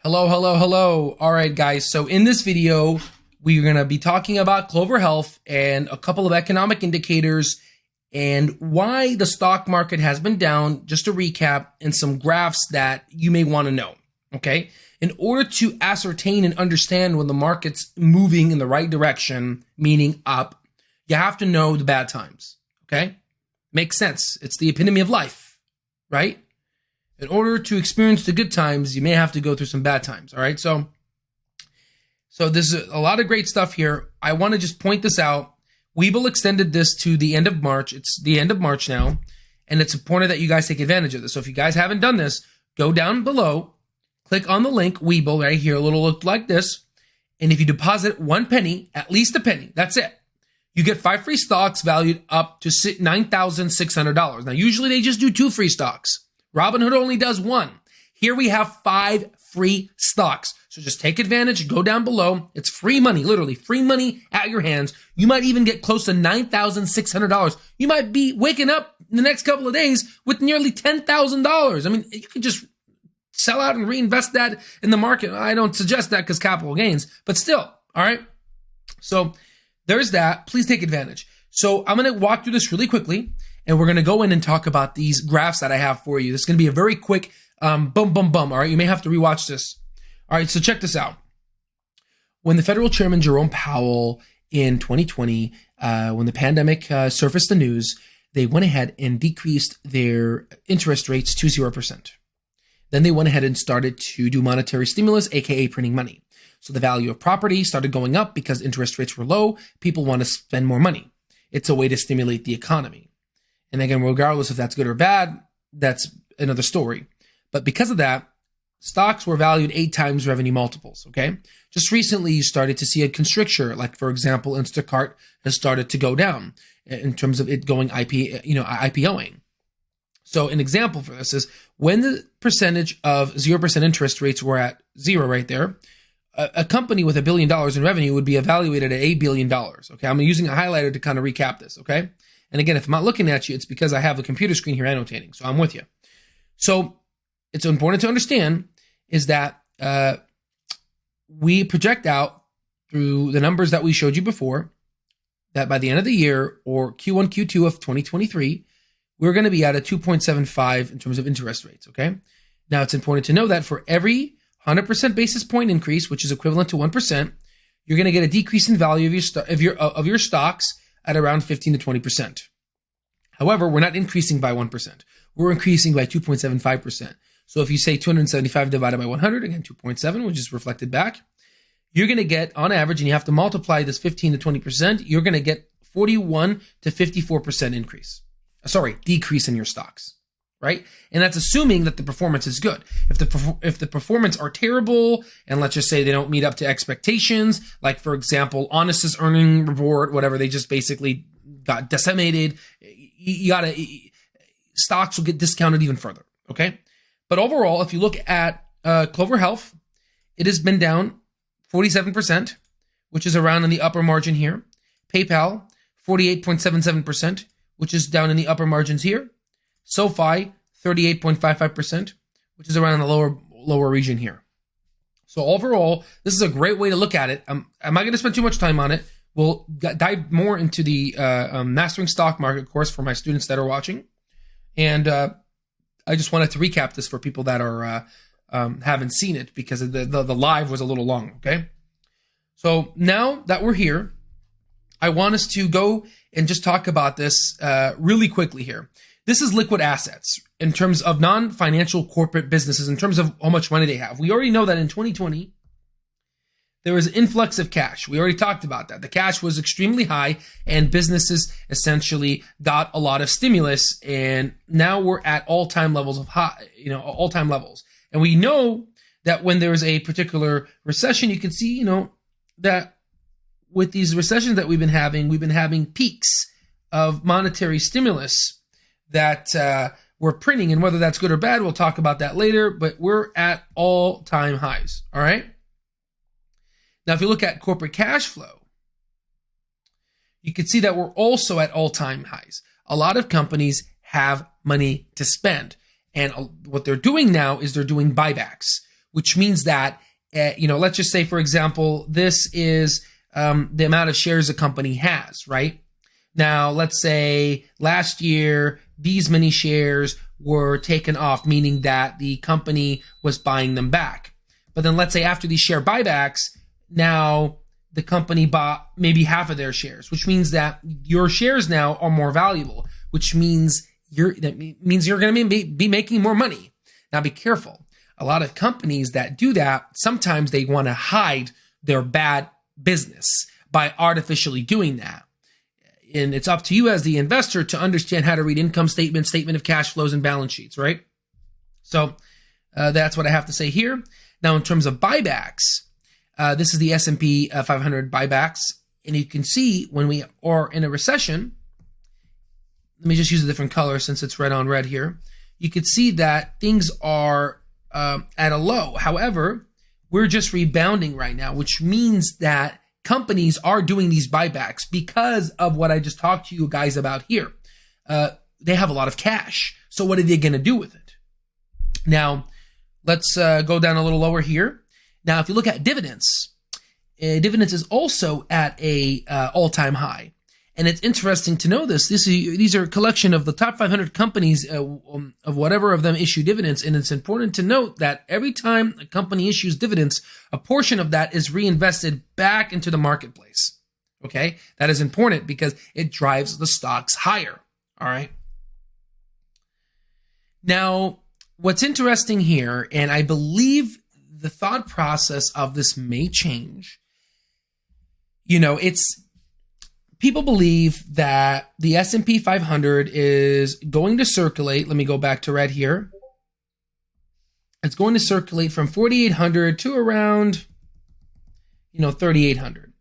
Hello, hello, hello. All right, guys. So in this video, we're going to be talking about Clover Health and a couple of economic indicators and why the stock market has been down, just to recap, and some graphs that you may want to know, okay? In order to ascertain and understand when the market's moving in the right direction, meaning up, you have to know the bad times, okay? Makes sense. It's the epitome of life, right? In order to experience the good times, you may have to go through some bad times, all right? So there's a lot of great stuff here. I want to just point this out. Webull extended this to the end of March. It's the end of March now, and it's important that you guys take advantage of this. So if you guys haven't done this, go down below, click on the link, Webull, right here. It'll look like this. And if you deposit 1 penny, at least a penny, that's it, you get 5 free stocks valued up to $9,600. Now, usually they just do 2 free stocks. Robinhood only does 1. Here we have 5 free stocks. So just take advantage, go down below. It's free money, literally free money at your hands. You might even get close to $9,600. You might be waking up in the next couple of days with nearly $10,000. I mean, you could just sell out and reinvest that in the market. I don't suggest that because capital gains, but still, all right? So there's that. Please take advantage. So I'm going to walk through this really quickly, and we're going to go in and talk about these graphs that I have for you. This is going to be a very quick boom, boom, boom. All right, you may have to rewatch this. All right, so check this out. When the federal chairman, Jerome Powell, in 2020, when the pandemic surfaced the news, they went ahead and decreased their interest rates to 0%. Then they went ahead and started to do monetary stimulus, aka printing money. So the value of property started going up because interest rates were low. People want to spend more money. It's a way to stimulate the economy. And again, regardless if that's good or bad, that's another story. But because of that, stocks were valued 8 times revenue multiples, okay? Just recently, you started to see a constricture, like, for example, Instacart has started to go down in terms of it going IPOing. So an example for this is when the percentage of 0% interest rates were at 0 right there, a company with $1 billion in revenue would be evaluated at $8 billion, okay? I'm using a highlighter to kind of recap this, okay? And again, if I'm not looking at you, it's because I have a computer screen here annotating, so I'm with you. So it's important to understand is that we project out through the numbers that we showed you before that by the end of the year, or Q1, Q2 of 2023, we're going to be at a 2.75 in terms of interest rates, okay? Now, it's important to know that for every 100% basis point increase, which is equivalent to 1%, you're going to get a decrease in value of your stocks at around 15 to 20%. However, we're not increasing by 1%. We're increasing by 2.75%. So if you say 275 divided by 100, again, 2.7, which is reflected back, you're going to get, on average, and you have to multiply this 15 to 20%, you're going to get 41 to 54% decrease in your stocks, right? And that's assuming that the performance is good. If the performance are terrible, and let's just say they don't meet up to expectations, like, for example, Honest's earning report, whatever, they just basically got decimated, stocks will get discounted even further, okay? But overall, if you look at Clover Health, it has been down 47%, which is around in the upper margin here. PayPal, 48.77%, which is down in the upper margins here. SoFi, 38.55%, which is around in the lower region here. So overall, this is a great way to look at it. I'm not going to spend too much time on it. We'll dive more into the Mastering Stock Market course for my students that are watching. And I just wanted to recap this for people that are haven't seen it because the live was a little long, okay? So now that we're here, I want us to go and just talk about this really quickly here. This is liquid assets in terms of non-financial corporate businesses, in terms of how much money they have. We already know that in 2020, there was an influx of cash. We already talked about that. The cash was extremely high, and businesses essentially got a lot of stimulus, and now we're at all-time levels of all-time levels. And we know that when there's a particular recession, you can see, that with these recessions that we've been having peaks of monetary stimulus that we're printing, and whether that's good or bad, we'll talk about that later, but we're at all-time highs, all right? Now, if you look at corporate cash flow, you can see that we're also at all-time highs. A lot of companies have money to spend. And what they're doing now is they're doing buybacks, which means that, let's just say, for example, this is the amount of shares a company has, right? Now, let's say last year, these many shares were taken off, meaning that the company was buying them back. But then let's say after these share buybacks, now the company bought maybe half of their shares, which means that your shares now are more valuable, which means you're going to be making more money. Now be careful. A lot of companies that do that, sometimes they want to hide their bad business by artificially doing that. And it's up to you as the investor to understand how to read income statement, statement of cash flows, and balance sheets, right? So that's what I have to say here. Now, in terms of buybacks, this is the S&P 500 buybacks. And you can see when we are in a recession, let me just use a different color since it's red on red here. You can see that things are at a low. However, we're just rebounding right now, which means that companies are doing these buybacks because of what I just talked to you guys about here. They have a lot of cash. So what are they going to do with it? Now, let's go down a little lower here. Now, if you look at dividends, dividends is also at a all-time high. And it's interesting to know this. These are a collection of the top 500 companies of whatever of them issue dividends. And it's important to note that every time a company issues dividends, a portion of that is reinvested back into the marketplace. Okay? That is important because it drives the stocks higher. All right? Now, what's interesting here, and I believe the thought process of this may change, people believe that the S&P 500 is going to circulate. Let me go back to red here. It's going to circulate from 4,800 to around, 3,800.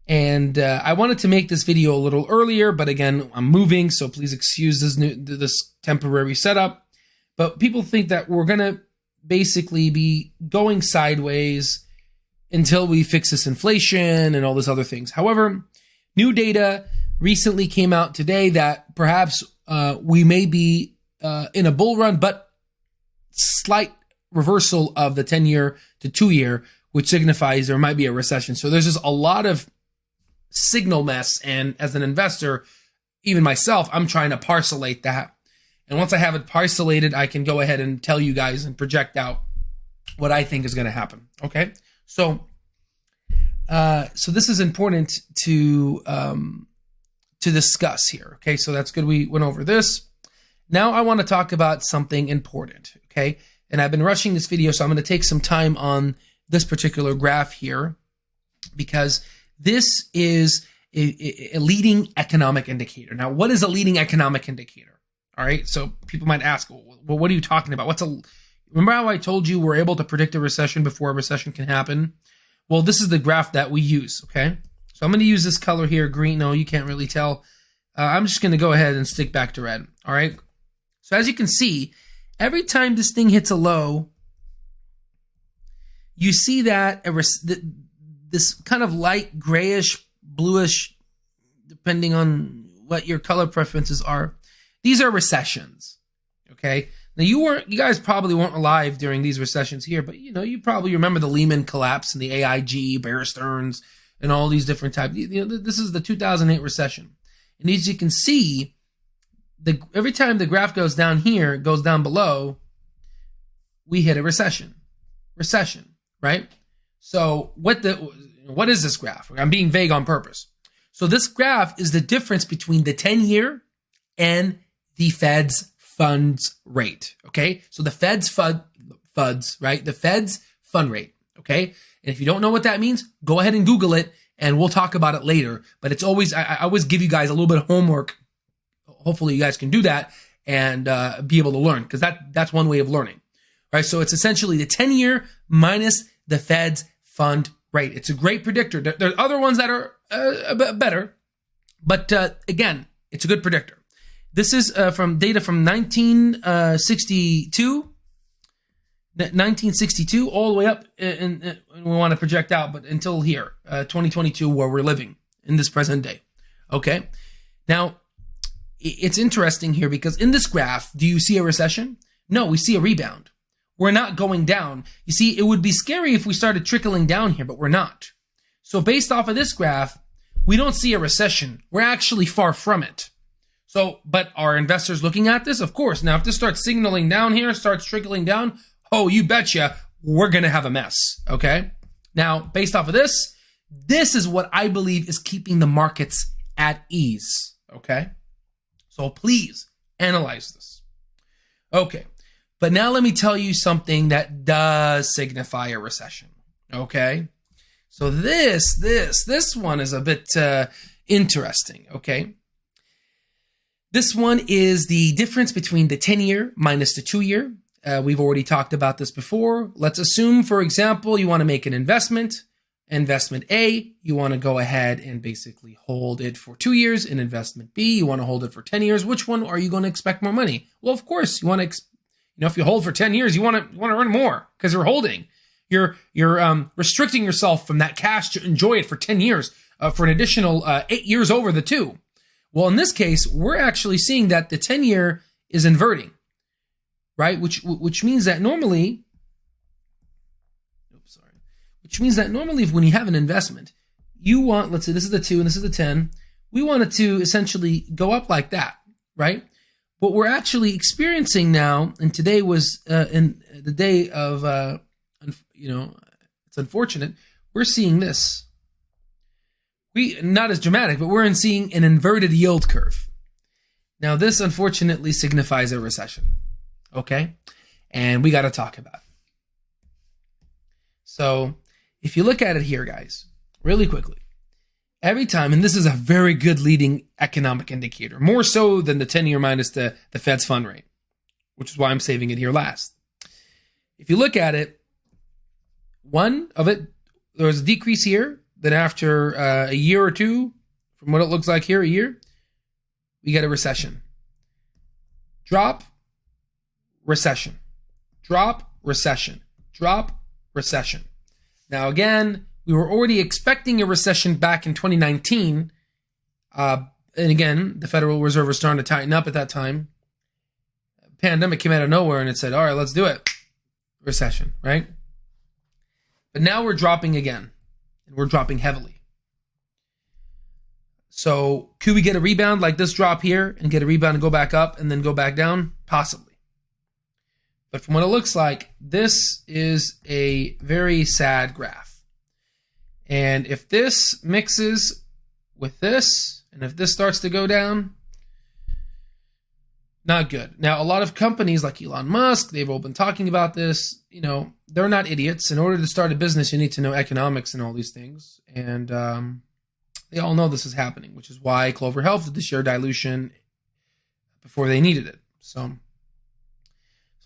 And I wanted to make this video a little earlier, but again, I'm moving, so please excuse this temporary setup. But people think that we're going to basically be going sideways until we fix this inflation and all these other things. However, new data recently came out today that perhaps we may be in a bull run, but slight reversal of the 10-year to 2-year, which signifies there might be a recession. So there's just a lot of signal mess. And as an investor, even myself, I'm trying to parcelate that. And once I have it parcelated, I can go ahead and tell you guys and project out what I think is going to happen. Okay. So this is important to discuss here. Okay, so that's good. We went over this. Now I want to talk about something important. Okay, and I've been rushing this video, so I'm going to take some time on this particular graph here because this is a leading economic indicator. Now, what is a leading economic indicator? All right, so people might ask, well, what are you talking about? Remember how I told you we're able to predict a recession before a recession can happen? Well, this is the graph that we use, okay? So I'm going to use this color here, green. No, you can't really tell. I'm just going to go ahead and stick back to red, all right? So as you can see, every time this thing hits a low, you see that this kind of light grayish, bluish, depending on what your color preferences are, these are recessions, okay? Now, you guys probably weren't alive during these recessions here, but you probably remember the Lehman collapse and the AIG, Bear Stearns, and all these different types. This is the 2008 recession. And as you can see, every time the graph goes down here, it goes down below, we hit a recession. Recession, right? So what is this graph? I'm being vague on purpose. So this graph is the difference between the 10-year and the Fed's funds rate, okay? So the Fed's FUDs, right? The Fed's fund rate, okay? And if you don't know what that means, go ahead and Google it, and we'll talk about it later. But it's always, I always give you guys a little bit of homework. Hopefully you guys can do that and be able to learn, because that's one way of learning, right? So it's essentially the 10-year minus the Fed's fund rate. It's a great predictor. There are other ones that are a bit better, but again, it's a good predictor. This is from data from 1962 all the way up, and we want to project out, but until here, 2022, where we're living in this present day. Okay, now it's interesting here because in this graph, do you see a recession? No, we see a rebound. we're not going down. You see, it would be scary if we started trickling down here, but we're not. So based off of this graph, we don't see a recession. We're actually far from it. So, but are investors looking at this? Of course. Now, if this starts signaling down here, starts trickling down, oh, you betcha, we're going to have a mess, okay? Now, based off of this, this is what I believe is keeping the markets at ease, okay? So please analyze this. Okay, but now let me tell you something that does signify a recession, okay? So this one is a bit interesting, okay? This one is the difference between the 10-year minus the 2-year. We've already talked about this before. Let's assume, for example, you want to make an investment. Investment A, you want to go ahead and basically hold it for 2 years. In investment B, you want to hold it for 10 years. Which one are you going to expect more money? Well, of course, you want to, if you hold for 10 years, you want to earn more because you're holding. You're restricting yourself from that cash to enjoy it for 10 years for an additional 8 years over the 2. Well, in this case, we're actually seeing that the 10-year is inverting, right? Which means that normally, when you have an investment, you want, let's say this is the 2 and this is the 10, we want it to essentially go up like that, right? What we're actually experiencing now, and today was in the day of, it's unfortunate, we're seeing this. Not as dramatic, but we're seeing an inverted yield curve. Now, this unfortunately signifies a recession, okay? And we got to talk about it. So, if you look at it here, guys, really quickly, every time, and this is a very good leading economic indicator, more so than the 10-year minus the Fed's fund rate, which is why I'm saving it here last. If you look at it, one of it, there was a decrease here. Then after a year or two, from what it looks like here, a year, we get a recession. Drop, recession. Drop, recession. Drop, recession. Now again, we were already expecting a recession back in 2019. And again, the Federal Reserve was starting to tighten up at that time. Pandemic came out of nowhere and it said, all right, let's do it. Recession, right? But now we're dropping again. And we're dropping heavily. So could we get a rebound like this drop here and get a rebound and go back up and then go back down? Possibly. But from what it looks like, this is a very sad graph. And if this mixes with this, and if this starts to go down, not good. Now, a lot of companies like Elon Musk, they've all been talking about this. They're not idiots. In order to start a business, you need to know economics and all these things. And they all know this is happening, which is why Clover Health did the share dilution before they needed it. So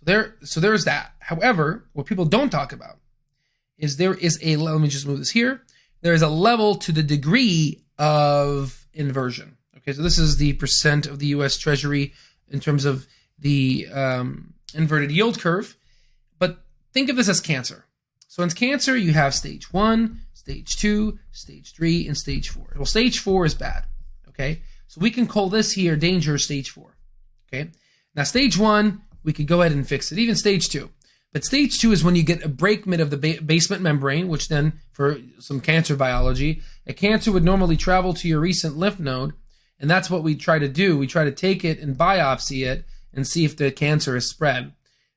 there's that. However, what people don't talk about is there is a, let me just move this here. There is a level to the degree of inversion. Okay, so this is the percent of the U.S. Treasury in terms of the inverted yield curve. But think of this as cancer. So in cancer, you have stage 1, stage 2, stage 3, and stage 4. Well, stage 4 is bad, okay? So we can call this here danger stage 4, okay? Now, stage 1, we could go ahead and fix it, even stage 2. But stage 2 is when you get a breakment of the basement membrane, which then, for some cancer biology, a cancer would normally travel to your recent lymph node. And that's what we try to do. We try to take it and biopsy it and see if the cancer is spread.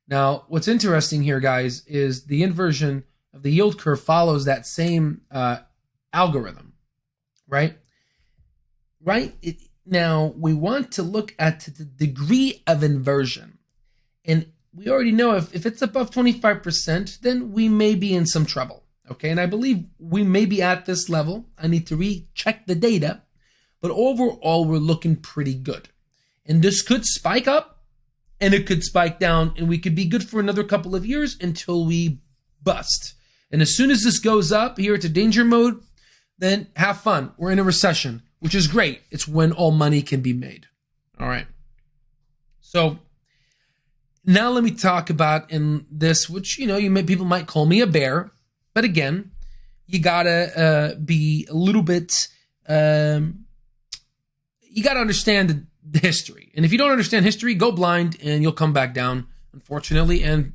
Now, what's interesting here, guys, is the inversion of the yield curve follows that same algorithm, right? Now, we want to look at the degree of inversion. And we already know if it's above 25%, then we may be in some trouble, okay? And I believe we may be at this level. I need to recheck the data. But overall, we're looking pretty good. And this could spike up and it could spike down and we could be good for another couple of years until we bust. And as soon as this goes up here to danger mode, then have fun. We're in a recession, which is great. It's when all money can be made. All right. So now let me talk about in this, which, people might call me a bear. But again, you gotta be a little bit... you got to understand the history. And if you don't understand history, go blind and you'll come back down, unfortunately. And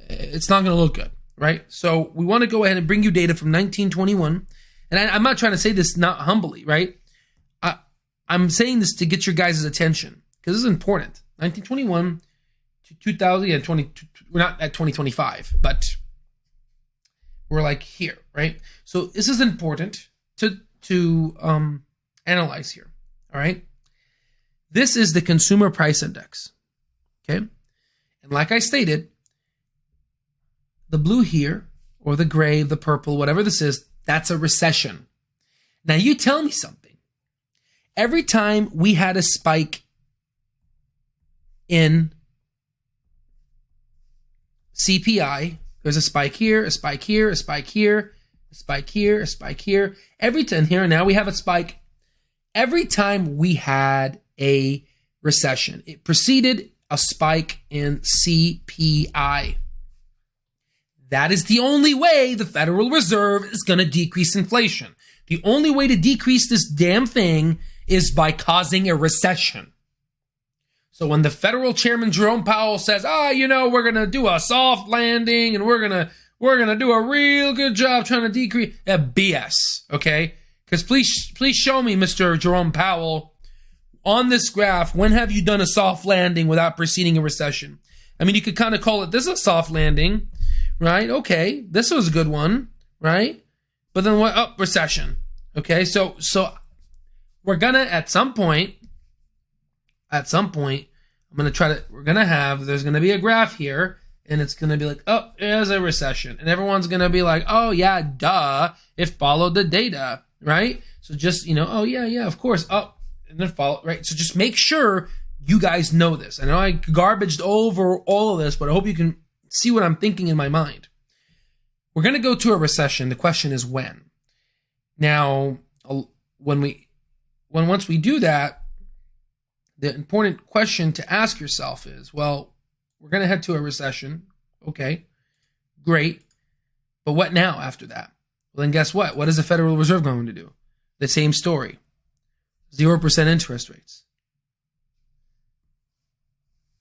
it's not going to look good, right? So we want to go ahead and bring you data from 1921. And I'm not trying to say this not humbly, right? I'm saying this to get your guys' attention because this is important. 1921 to 2020. We're not at 2025, but we're like here, right? So this is important to analyze here. All right. This is the consumer price index. Okay. And like I stated, the blue here, or the gray, the purple, whatever this is, that's a recession. Now you tell me something. Every time we had a spike in CPI, there's a spike here, a spike here, a spike here, a spike here, a spike here. Every time here, now we have a spike. Every time we had a recession, it preceded a spike in CPI. That is the only way the Federal Reserve is going to decrease inflation. The only way to decrease this damn thing is by causing a recession. So when the federal chairman Jerome Powell says, we're going to do a soft landing and we're going to do a real good job trying to decrease BS, okay? Because please show me, Mr. Jerome Powell, on this graph, when have you done a soft landing without preceding a recession? I mean, you could kind of call it, this is a soft landing, right? Okay, this was a good one, right? But then what? Oh, recession. Okay, so we're gonna at some point, there's gonna be a graph here, and it's gonna be like, oh, there's a recession, and everyone's gonna be like, oh yeah, duh, it followed the data, right? So just oh yeah, of course, oh, and then follow, right? So just make sure you guys know this. I know I garbaged over all of this, but I hope you can see what I'm thinking in my mind. We're gonna go to a recession. The question is when. Now, once we do that, the important question to ask yourself is, well, we're going to head to a recession. Okay, great. But what now after that? Well, then guess what? What is the Federal Reserve going to do? The same story. 0% interest rates.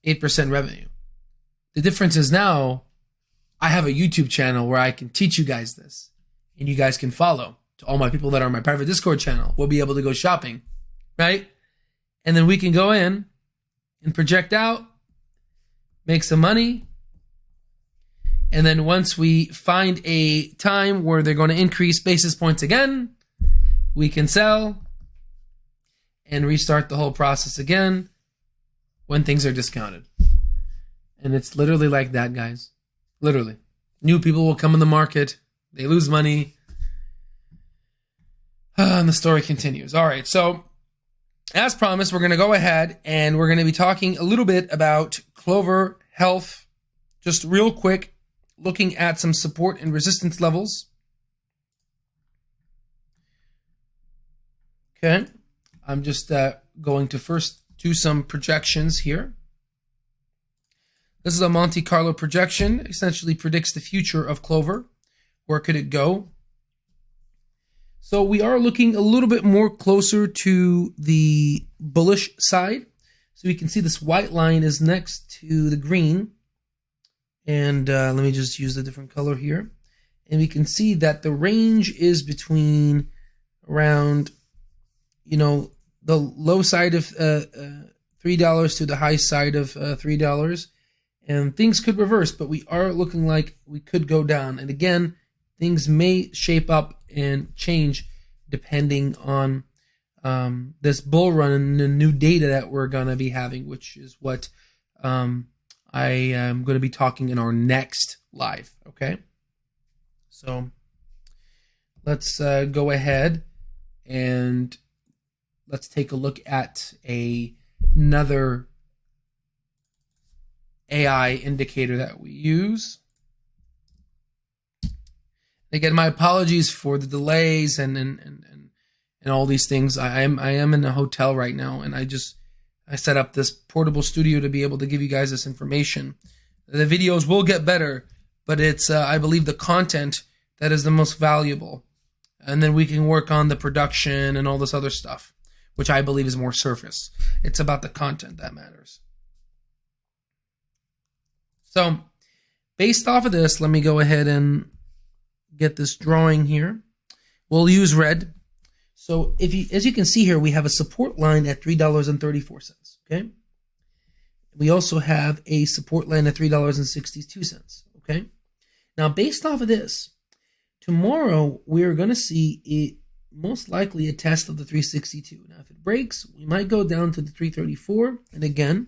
8% revenue. The difference is now I have a YouTube channel where I can teach you guys this, and you guys can follow. To all my people that are on my private Discord channel, we'll be able to go shopping, right? And then we can go in and project out, make some money. And then once we find a time where they're going to increase basis points again, we can sell and restart the whole process again when things are discounted. And it's literally like that, guys. Literally. New people will come in the market. They lose money. And the story continues. All right, so as promised, we're going to go ahead and we're going to be talking a little bit about Clover Health. Just real quick, looking at some support and resistance levels. Okay, I'm just going to first do some projections here. This is a Monte Carlo projection. Essentially predicts the future of Clover. Where could it go? So we are looking a little bit more closer to the bullish side. So we can see this white line is next to the green. And let me just use a different color here. And we can see that the range is between around, the low side of $3 to the high side of $3. And things could reverse, but we are looking like we could go down. And again, things may shape up and change depending on this bull run and the new data that we're going to be having, which is what I am going to be talking in our next live. Okay, so let's go ahead and let's take a look at another AI indicator that we use. Again, my apologies for the delays and all these things. I am in a hotel right now, and I set up this portable studio to be able to give you guys this information. The videos will get better, but it's I believe the content that is the most valuable, and then we can work on the production and all this other stuff, which I believe is more surface. It's about the content that matters. So based off of this, let me go ahead and get this drawing here. We'll use red. So as you can see here, we have a support line at $3.34. Okay. We also have a support line at $3.62. Okay. Now, based off of this, tomorrow we're going to see most likely a test of the 362. Now, if it breaks, we might go down to the 334, and again,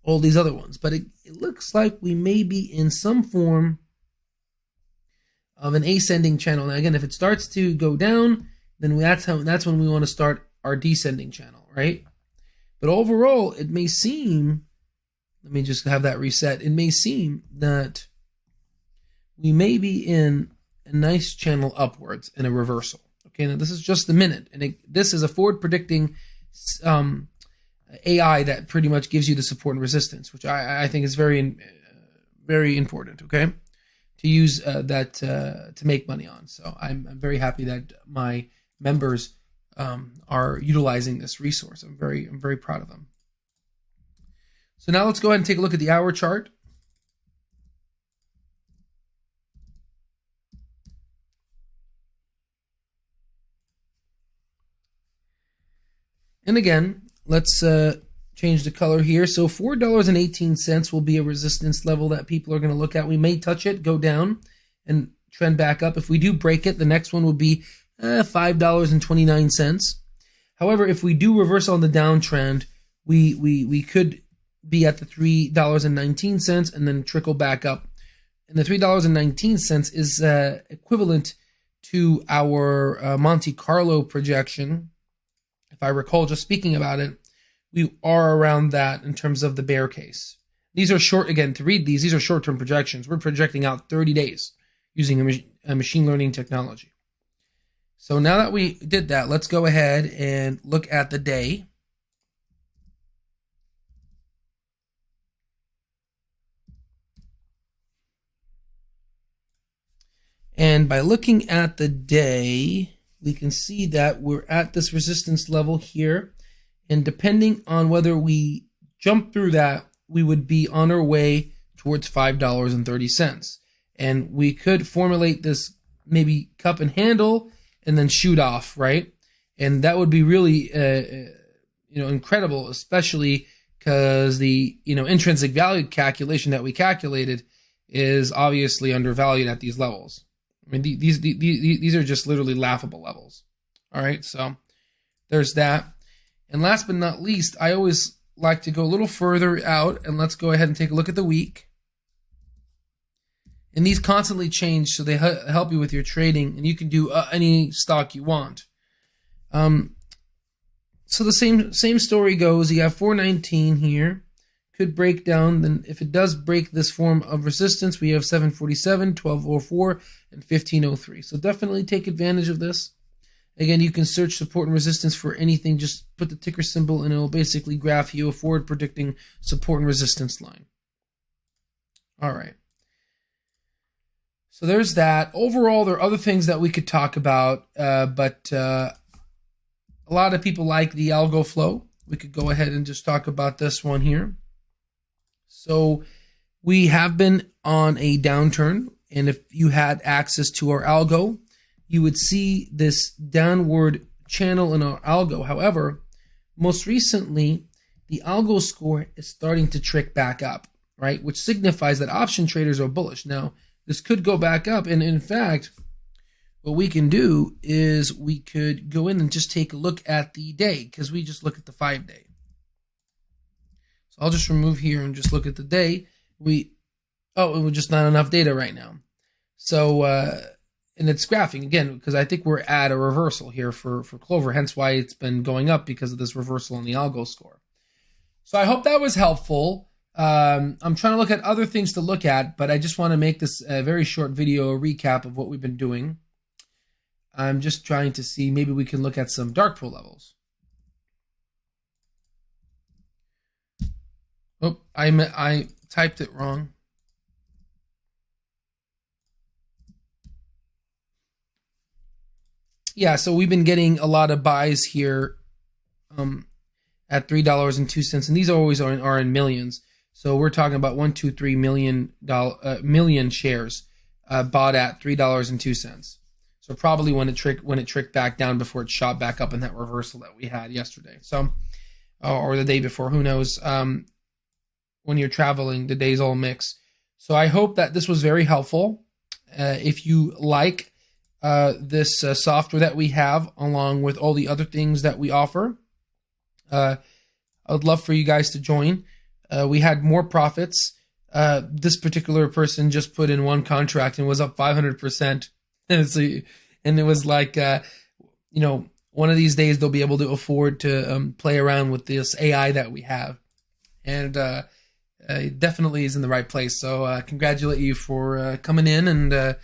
all these other ones. But it looks like we may be in some form of an ascending channel. Now, again, if it starts to go down, then that's when we want to start our descending channel, right? But overall, it may seem, let me just have that reset. It may seem that we may be in a nice channel upwards in a reversal. Okay, now this is just the minute, and this is a forward predicting AI that pretty much gives you the support and resistance, which I think is very, very important. Okay, to use that to make money on. So I'm very happy that my members are utilizing this resource. I'm very proud of them. So now let's go ahead and take a look at the hour chart. And again, let's change the color here. So $4.18 will be a resistance level that people are going to look at. We may touch it, go down, and trend back up. If we do break it, the next one would be $5.29. However, if we do reverse on the downtrend, we could be at the $3.19 and then trickle back up. And the $3.19 is equivalent to our Monte Carlo projection. If I recall just speaking about it, we are around that in terms of the bear case. These are short, again, to read these are short-term projections. We're projecting out 30 days using a machine learning technology. So now that we did that, let's go ahead and look at the day. And by looking at the day, we can see that we're at this resistance level here. And depending on whether we jump through that, we would be on our way towards $5.30. And we could formulate this maybe cup and handle and then shoot off, right? And that would be really incredible, especially because the intrinsic value calculation that we calculated is obviously undervalued at these levels. I mean, these are just literally laughable levels. All right, so there's that. And last but not least, I always like to go a little further out, and let's go ahead and take a look at the week. And these constantly change, so they help you with your trading, and you can do any stock you want. So the same story goes. You have 419 here. Could break down. Then if it does break this form of resistance, we have 747, 1204, and 1503. So definitely take advantage of this. Again, you can search support and resistance for anything. Just put the ticker symbol, and it will basically graph you a forward predicting support and resistance line. All right. So there's that. Overall, there are other things that we could talk about, but a lot of people like the algo flow. We could go ahead and just talk about this one here. So we have been on a downturn, and if you had access to our algo, you would see this downward channel in our algo. However, most recently, the algo score is starting to trick back up, right? Which signifies that option traders are bullish. Now, this could go back up, and in fact, what we can do is we could go in and just take a look at the day, because we just look at the 5-day. So I'll just remove here and just look at the day. It was just not enough data right now. So, and it's graphing again, because I think we're at a reversal here for Clover, hence why it's been going up because of this reversal on the algo score. So I hope that was helpful. I'm trying to look at other things to look at, but I just want to make this a very short video, a recap of what we've been doing. I'm just trying to see, maybe we can look at some dark pool levels. Oh, I typed it wrong. Yeah, so we've been getting a lot of buys here at $3.02, and these always are in millions. So we're talking about 123 million shares bought at $3.02. So probably when it tricked back down before it shot back up in that reversal that we had yesterday. So or the day before, who knows? When you're traveling, the days all mix. So I hope that this was very helpful. If you like this software that we have, along with all the other things that we offer, I would love for you guys to join. We had more profits. This particular person just put in one contract and was up 500%. And it was like, one of these days they'll be able to afford to play around with this AI that we have. And it definitely is in the right place. So congratulate you for coming in. And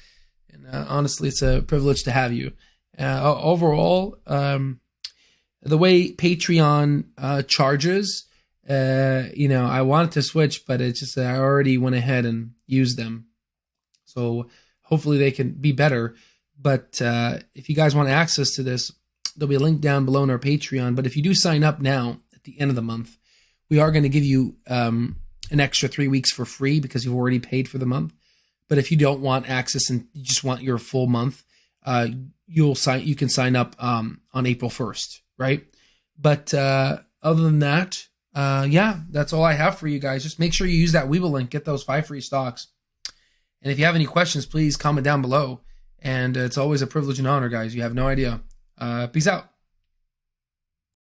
honestly, it's a privilege to have you. Overall, the way Patreon charges, I wanted to switch, but it's just I already went ahead and used them. So hopefully they can be better. But if you guys want access to this, there'll be a link down below in our Patreon. But if you do sign up now at the end of the month, we are going to give you an extra 3 weeks for free because you've already paid for the month. But if you don't want access and you just want your full month, you can sign up on April 1st, right? But other than that, that's all I have for you guys. Just make sure you use that Webull link, get those 5 free stocks. And if you have any questions, please comment down below. And it's always a privilege and honor, guys. You have no idea. Peace out.